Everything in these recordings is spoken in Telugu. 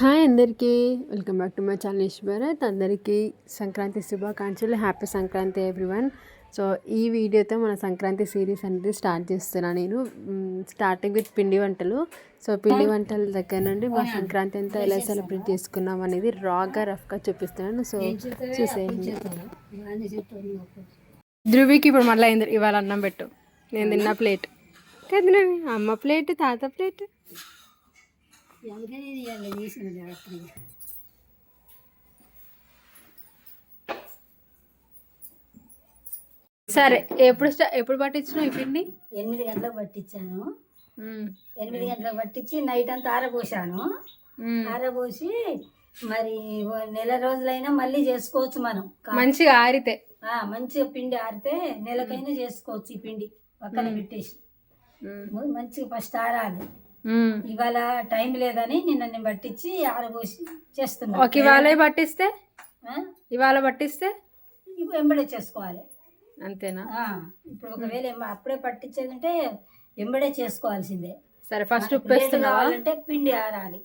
హాయ్ అందరికీ, welcome back to my channel ఈశ్వరత్. అందరికీ సంక్రాంతి శుభాకాంక్షలు. Happy Sankranti everyone. సో ఈ వీడియోతో మన సంక్రాంతి సిరీస్ అనేది స్టార్ట్ చేస్తున్నాను నేను. స్టార్టింగ్ విత్ పిండి వంటలు. సో పిండి వంటల దగ్గర నుండి మా సంక్రాంతి అంతా ఎలా సెలబ్రేట్ చేసుకున్నాం అనేది రఫ్గా చూపిస్తున్నాను. సో చూసేయండి. ధృవికి ఇప్పుడు మళ్ళీ ఇవాళ అన్నం పెట్టు. నేను తిన్న ప్లేట్ కదా, అమ్మ ప్లేట్, తాత ప్లేట్. సరే, ఎప్పుడు పట్టించినావు ఈ పిండి? 8 గంటలకు పట్టించాను. 8 గంటలకు పట్టించి నైట్ అంతా ఆరబోసాను. ఆరబోసి మరి నెల రోజులైనా మళ్ళీ చేసుకోవచ్చు మనం. మంచిగా ఆరితే మంచిగా పిండి ఆరితే నెలకైనా చేసుకోవచ్చు. ఈ పిండి పక్కన పెట్టేసి మంచిగా ఫస్ట్ ఆరాలి. ఇవాళ టైం లేదని నేను పట్టించి ఆరబోసి చేస్తున్నా. ఇవాళ పట్టిస్తే వెంబడే చేసుకోవాలి. అంతేనా? ఇప్పుడు ఒకవేళ అప్పుడే పట్టించేదంటే వెంబడే చేసుకోవాల్సిందే. సరే, ఫస్ట్ ఉప్పు వేస్తున్నావాలంటే పిండి ఆరాలి.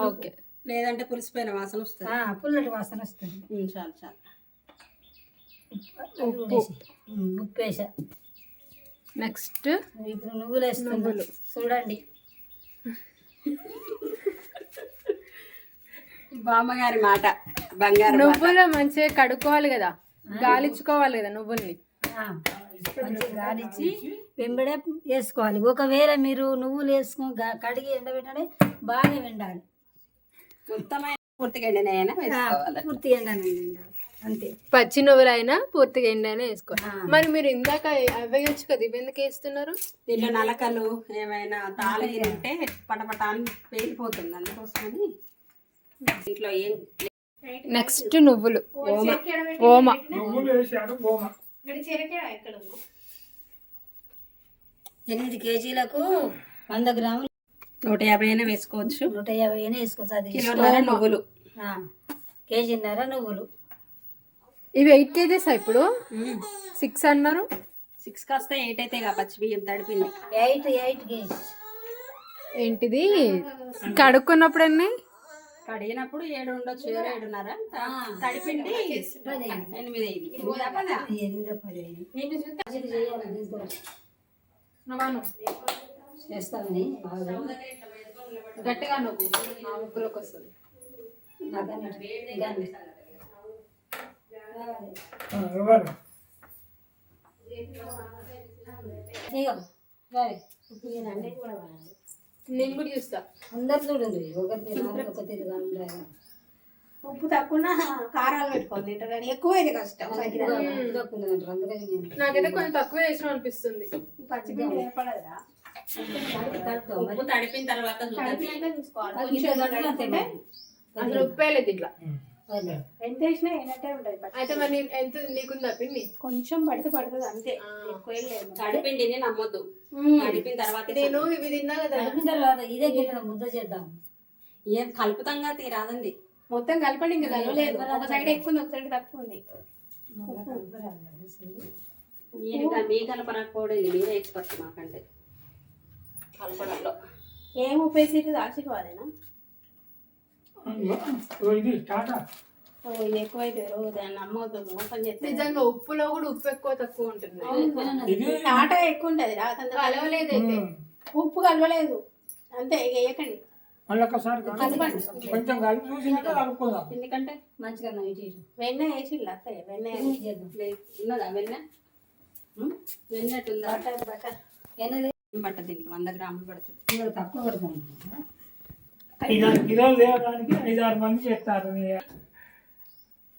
ఓకే, లేదంటే పులిసిపోయిన వాసన వస్తుంది. పుల్లటి వాసన వస్తుంది. చాలు చాలు. ఉప్పు వేసా. నెక్స్ట్ ఇప్పుడు నువ్వులు వేస్తున్నా. చూడండి, బామ్మగారి మాట బంగారు. నువ్వులు మంచిగా కడుక్కోవాలి కదా, గాలించుకోవాలి కదా నువ్వుల్ని. మంచిగా గాలిచ్చి వెంబడే వేసుకోవాలి. ఒకవేళ మీరు నువ్వులు వేసుకొని కడిగి ఎండబెట్టండి, బాగా వెండాలి. మొత్తం పూర్తిగా ఎండినైనా పూర్తిగా ఎండాలి. అంతే, పచ్చి నువ్వులైనా పూర్తిగా ఎండైనా వేసుకోవాలి. మరి మీరు ఇందాక అవ్వేయచ్చు కదా, ఇవి ఎందుకు వేస్తున్నారు? దీంట్లో నలకలు ఏమైనా తాళగిరితే పటపటాన్ని పేలిపోతుంది, అందుకోసమని దీంట్లో ఏం. నెక్స్ట్ నువ్వులు, ఓమ. 8 కేజీలకు 100 గ్రాములు 150 అయినా వేసుకోవచ్చు. 150 అయినా వేసుకోవచ్చు. అది కిలోన్నర నువ్వులు, కేజీన్నర నువ్వులు. ఇవి 8 కేజీస్. ఇప్పుడు 6 అన్నారు. 6 కాస్త 8 అయితే పచ్చి బియ్యం తడిపిండి 8 కేజీ. ఏంటిది కడుక్కున్నప్పుడు అన్నీ కడిగినప్పుడు 7 ఉండొచ్చు, 7:30. తడిపిండి 8. చేస్తామని గట్టిగా నువ్వు ముక్కులోకి వస్తుంది. నేను కూడా చూస్తా. అందరు చూడండి, ఒక తిరుగా. ఉప్పు తక్కువ కారాలు పెట్టుకోండి, ఎక్కువైతే కష్టం. నాకైతే కొంచెం తక్కువ వేసిన అనిపిస్తుంది. ఉప్పు తడిపిన తర్వాత అసలు ఉప్పు వేయలేదు ఇట్లా. ఎంత వేసినా ఏనట్టే ఉంటుంది. అయితే మరి ఎంత నీకుందా పిండి? కొంచెం పడుతుంది అంతే, తడిపిండిని నమ్మొద్దు. తడిపిన తర్వాత నేను ఇవి తిన్నా కదా, తడిపిన తర్వాత ఇదే గిన్నె ముద్ద చేద్దాం. ఏం కలుపుతంగా తీరాదండి, మొత్తం కలపండి. ఇంకా కలవలేదు, ఒక సైడ్ ఎక్కువ ఉంది, ఒక సైడ్ తక్కువ ఉంది. మీ కలపరాకపోవడం, మీరే ఎక్స్పర్ట్ మాకంటే కలపడంలో. ఏం ఉపయోగించి దాచుకోవాలేనా? ఇది ఎక్కువైతే నమ్మవుతుంది, మోసం చేస్తే. నిజంగా ఉప్పులో కూడా ఉప్పు ఎక్కువ తక్కువ ఉంటుంది. టాటా ఎక్కువ ఉంటుంది, కలవలేదు. అయితే ఉప్పు కలవలేదు అంతే, ఇక వేయకండి. ఎందుకంటే మంచిగా వెన్న వేసిల్లా అత్తయ్య, వెన్న ఉన్నదా? వెన్నట్టుందా? బట్ట దీంట్లో 100 గ్రాములు పడుతుంది. తక్కువ పడుతుంది. 5-6 కిలోలు తేవడానికి 5-6 మంది చేస్తారు.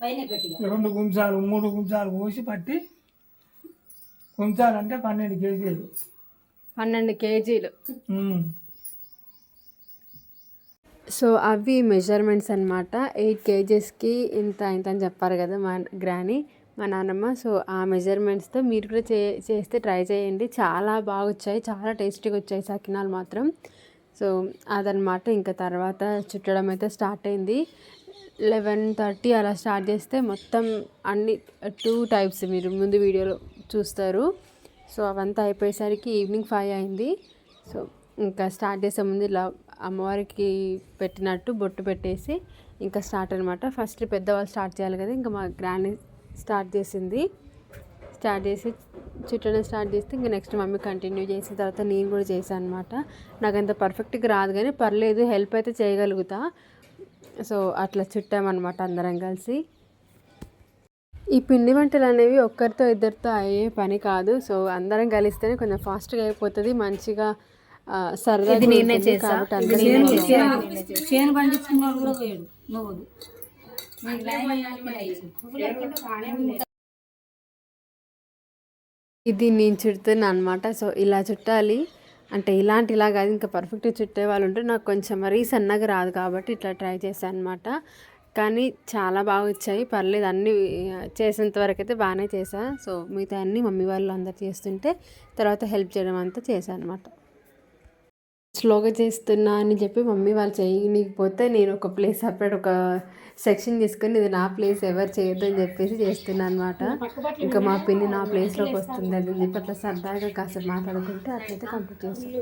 పైన గట్టిగా 2 గుంజాలు 3 గుంజాలు పోసి పట్టి గుంజాలంటే 12 కేజీలు. 12 కేజీలు. సో అవి మెజర్మెంట్స్ అనమాట. 8 కేజెస్కి ఇంత ఇంత అని చెప్పారు కదా మా మా నాన్నమ్మ. సో ఆ మెజర్మెంట్స్తో మీరు కూడా చేస్తే ట్రై చేయండి. చాలా బాగా వచ్చాయి, చాలా టేస్టీగా వచ్చాయి సకినాలు మాత్రం. సో అదనమాట. ఇంకా తర్వాత చుట్టడం అయితే స్టార్ట్ అయింది. 11:30 అలా స్టార్ట్ చేస్తే మొత్తం అన్ని 2 టైప్స్ మీరు ముందు వీడియోలో చూస్తారు. సో అవంతా అయిపోయేసరికి ఈవినింగ్ 5 అయింది. సో ఇంకా స్టార్ట్ చేసే ముందు ఇలా అమ్మవారికి పెట్టినట్టు బొట్టు పెట్టేసి ఇంకా స్టార్ట్ అనమాట. ఫస్ట్ పెద్దవాళ్ళు స్టార్ట్ చేయాలి కదా, ఇంకా మా గ్రాండ్ స్టార్ట్ చేసింది. స్టార్ట్ చేసి చుట్టడం స్టార్ట్ చేస్తే ఇంకా నెక్స్ట్ మమ్మీ కంటిన్యూ చేసిన తర్వాత నేను కూడా చేశాను అనమాట. నాకు అంత పర్ఫెక్ట్గా రాదు కానీ పర్లేదు, హెల్ప్ అయితే చేయగలుగుతా. సో అట్లా చుట్టామన్నమాట అందరం కలిసి. ఈ పిండి వంటలు అనేవి ఒక్కరితో ఇద్దరితో అయ్యే పని కాదు. సో అందరం కలిస్తేనే కొంచెం ఫాస్ట్గా అయిపోతుంది, మంచిగా సరదా కాబట్టి అందరం చేను పండించుకున్నాడు కూడా పోయాడు నువ్వులు. ఇది నేను చుడుతున్నా అనమాట. సో ఇలా చుట్టాలి అంటే ఇలా కాదు, ఇంకా పర్ఫెక్ట్గా చుట్టే వాళ్ళు ఉంటే నాకు కొంచెం మరీ సన్నగా రాదు కాబట్టి ఇట్లా ట్రై చేశాను అనమాట. కానీ చాలా బాగా వచ్చాయి, పర్లేదు. అన్నీ చేసేంత వరకు అయితే బాగానే చేశాను. సో మిగతా అన్నీ మమ్మీ వాళ్ళు అందరు చేస్తుంటే తర్వాత హెల్ప్ చేయడం అంతా చేశాను అనమాట. స్లోగా చేస్తున్నా అని చెప్పి మమ్మీ వాళ్ళు చేయకపోతే నేను ఒక ప్లేస్ సపరేట్ ఒక సెక్షన్ తీసుకొని ఇది నా ప్లేస్ ఎవరు చేయొద్దు అని చెప్పేసి చేస్తున్నాను అనమాట. ఇంకా మా పిన్ని నా ప్లేస్లోకి వస్తుంది అని చెప్పి అట్లా సరదాగా కాసేపు మాట్లాడుకుంటే అట్లయితే కంప్లీట్ చేస్తాను.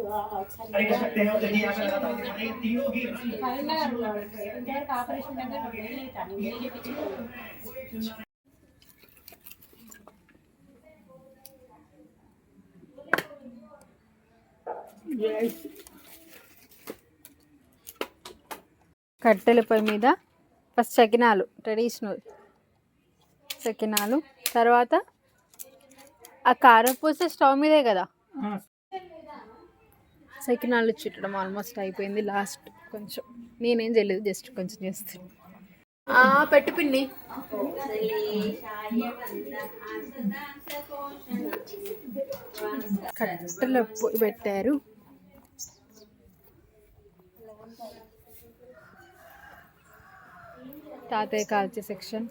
కట్టెల పొయ్యి మీద ఫస్ట్ సకినాలు, ట్రెడిషనల్ సకినాలు, తర్వాత ఆ కారపూస స్టవ్ మీదే కదా. సకినాలు చుట్టడం ఆల్మోస్ట్ అయిపోయింది. లాస్ట్ కొంచెం నేనేం చేయలేదు, జస్ట్ కొంచెం చేస్తాను. పెట్టు పిన్ని. కట్టెల పొయ్యి పెట్టారు. తాతయ్య కాల్చే సెక్షన్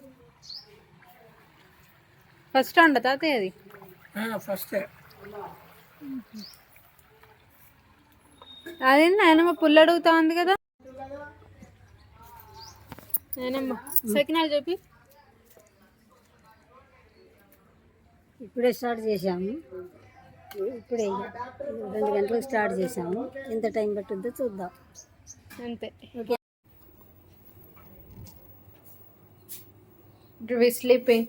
ఫస్ట్ అంట తాతయ్య, అది ఫస్ట్. అదేంటి నాయనమ్మ పుల్ల అడుగుతా ఉంది కదా. నాయనమ్మ సకినాలు చూపి. ఇప్పుడే స్టార్ట్ చేసాము, ఇప్పుడే 2 గంటలకు స్టార్ట్ చేసాము. ఎంత టైం పట్టుద్దో చూద్దాం అంతే. స్లీపింగ్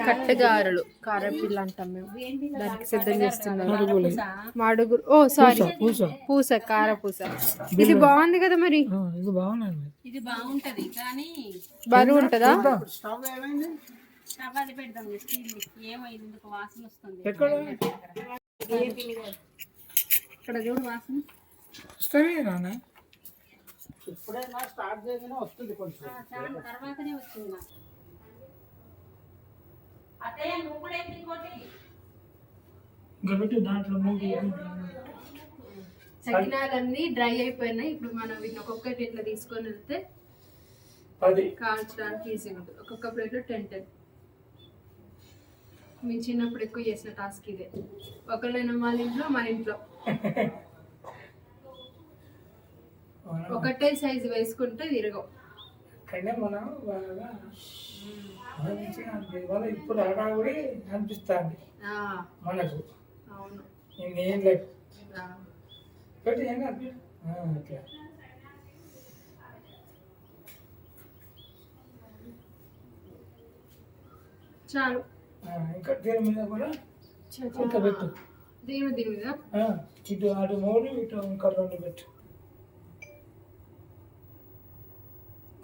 కట్టెగారులు, కారపిల్ల అంటాం మేము, దానికి సిద్ధం చేస్తున్నాం. మాడుగురు, ఓ సారీ, పూస, కారపూస. ఇది బాగుంది కదా మరి. ఇది బాగుంటది కానీ బరువు ఉంటుందా? స్టవ్ అది పెడదాం, ఏమైంది ఎందుకు వాసన వస్తుంది. ఇక్కడ చూడు వాసన. ఇప్పుడైనా స్టార్ట్ చేయగానే వస్తుంది, కొంచెం తర్వాతనే వచ్చింది నాకు. అత్తయ్య నువ్వు కూడా ఇంకోటి కాబట్టి దాంట్లో సకినాలన్నీ డ్రై అయిపోయినాయి. ఇప్పుడు మనం వీటిని ఒక్కొక్కటి ఇట్లా తీసుకొని వెళ్తే 10 కాల్చడానికి ఈజీగా ఉంటుంది. ఒక్కొక్క ప్లేట్లో 10. మేము చిన్నప్పుడు ఎక్కువ చేసిన టాస్క్ ఇదే. ఒకళ్ళైనా వాళ్ళ ఇంట్లో, మన ఇంట్లో ఒకటే సైజు వేసుకుంటే తిరగవు. కానీ మనం బాగా మంచిగా అనిపిస్తుంది. ఇప్పుడు హడావుడి అనిపిస్తుంది మనకు. అవును, నేను లేదు పెట్టి ఏం కాదు అట్లా. చాలు. ఇంకా దీని మీద కూడా ఇంకా పెట్టు. దీని మీద ఇటు అటు 3, ఇటు ఇంకా 2 పెట్టు.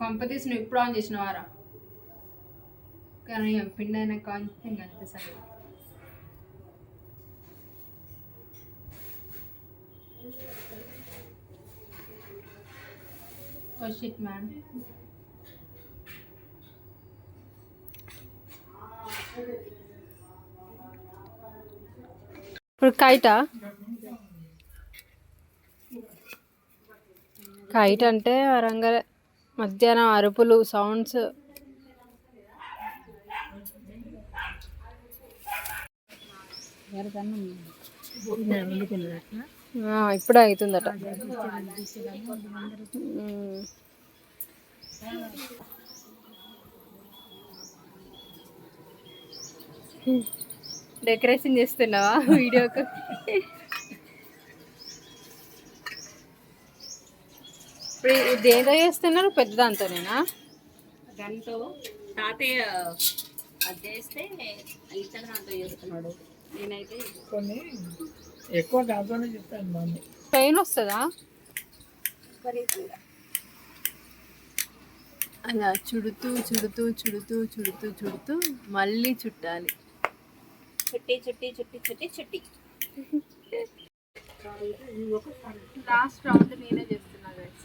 కంపతీసి నువ్వు ఇప్పుడు ఆన్ చేసినవారా? కానీ పిండి అయినా కాంతి అంతే సరే. Oh shit man. ఇప్పుడు కైట్ అంటే వరంగల్ మధ్యాహ్నం అరుపులు, సౌండ్స్. ఇప్పుడే అవుతుందట. డెకరేషన్ చేస్తున్నావా వీడియోకి? ఇప్పుడు దేంతో చేస్తున్నారు? పెద్ద దాంతోనేనా? దాంతో తాతయ్య అది చేస్తే ఇతను దాంతో చేస్తున్నాడు. నేనైతే కొన్ని ఎక్కువ దాంతోనే చెప్తాను మమ్మీ. పెయిన్ వస్తుందా? అలా చుడుతూ చుడుతూ చుడుతూ చుడుతూ చుడుతూ మళ్ళీ చుట్టాలి. చుట్టి చుట్టి చుట్టి చుట్టి చుట్టి. లాస్ట్ రౌండ్ నేనే చేస్తున్నా గైస్.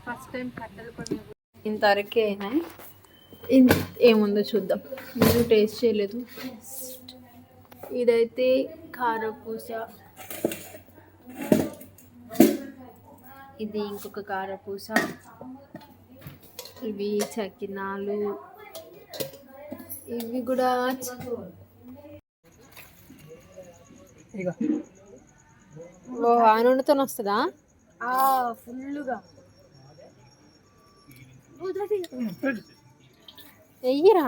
ఫస్ట్ టైం కట్టెలు పడిన ఇంతవరకే అయినాయి. ఏముందో చూద్దాం. నేను టేస్ట్ చేయలేదు. ఇదైతే కారపూస, ఇది ఇంకొక కారపూస, ఇవి చకినాలు, ఇవి కూడా ఇక ఓ ఆ నూనెతో వస్తుందా? ఫుల్గా వెయ్యిరా.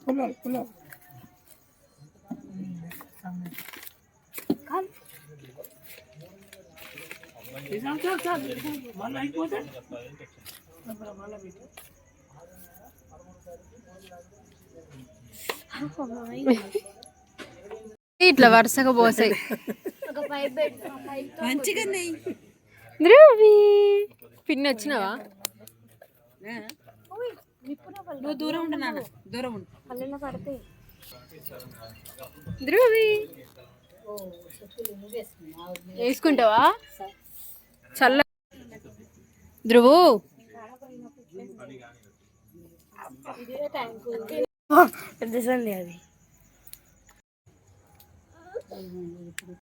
పుల్లలు పుల్లలు మళ్ళీ అయిపోతే మళ్ళీ పెట్టి ఇట్లా వరుసగా పోసాయి. మంచిగా ధ్రువి పిన్ని వచ్చినావా? నువ్వు దూరం ఉండు నాన్న, దూరం ఉండు. ధ్రువి వేసుకుంటావా? చల్ల ధ్రువు పెద్దసండి అది